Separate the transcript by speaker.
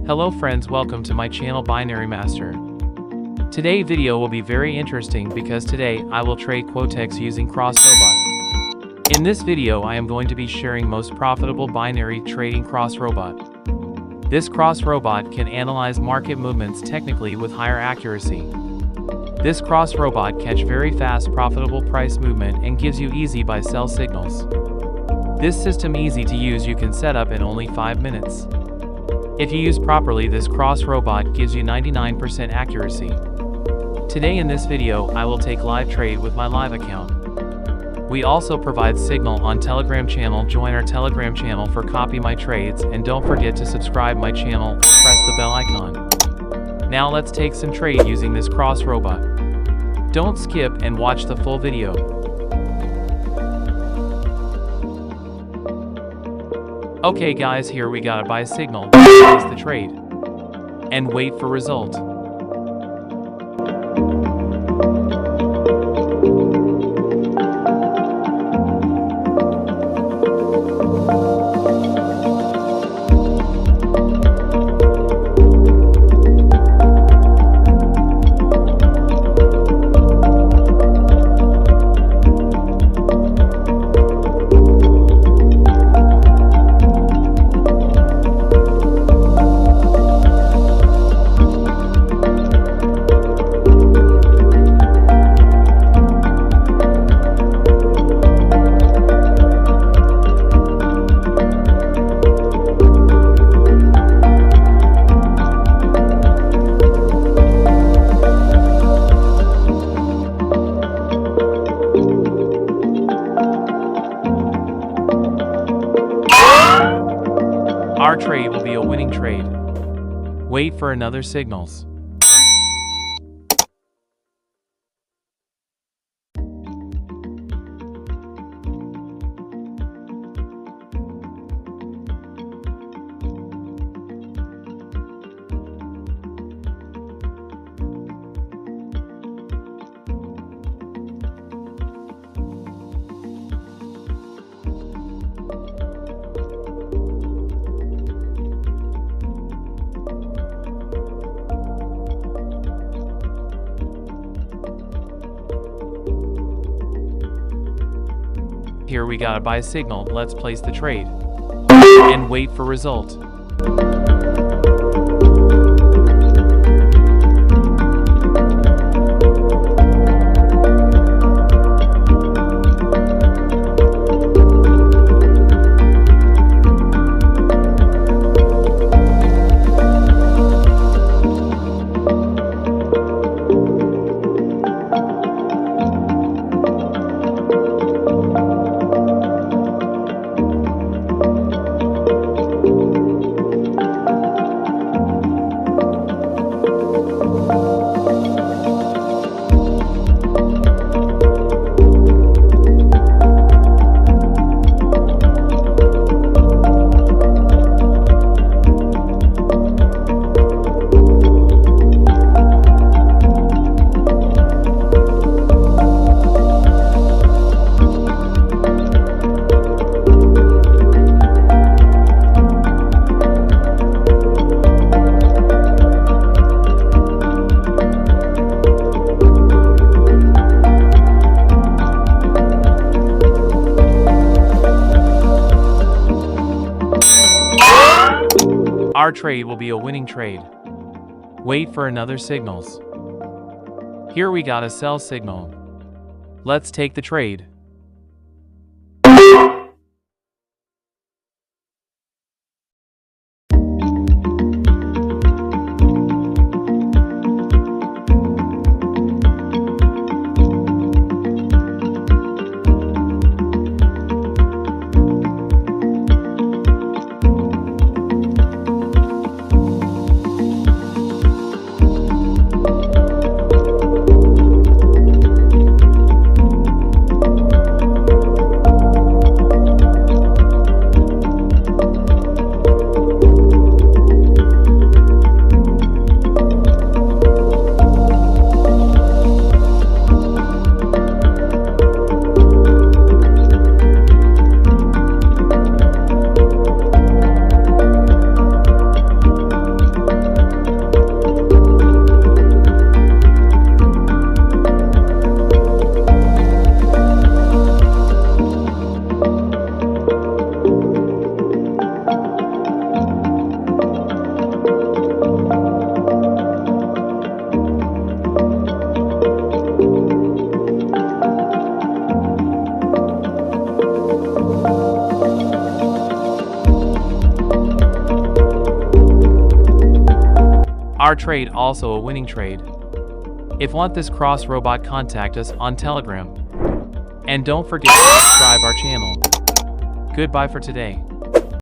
Speaker 1: Hello friends, welcome to my channel Binary Master. Today video will be very interesting because today I will trade Quotex using Cross Robot. In this video I am going to be sharing most profitable binary trading Cross Robot. This Cross Robot can analyze market movements technically with higher accuracy. This Cross Robot catch very fast profitable price movement and gives you easy buy sell signals. This system easy to use, you can set up in only 5 minutes. If you use properly, this Cross Robot gives you 99% accuracy. Today in this video I will take live trade with my live account. We also provide signal on Telegram channel. Join our Telegram channel for copy my trades, and don't forget to subscribe my channel or press the bell icon. Now let's take some trade using this Cross Robot. Don't skip and watch the full video. Okay guys, here we gotta buy a signal, place the trade, and wait for result. Our trade will be a winning trade. Wait for another signals. Here we gotta buy a signal, let's place the trade, and wait for result. Our trade will be a winning trade. Wait for another signals. Here we got a sell signal. Let's take the trade. Our trade also a winning trade. If want this cross robot, contact us on Telegram. And don't forget to subscribe our channel. Goodbye for today.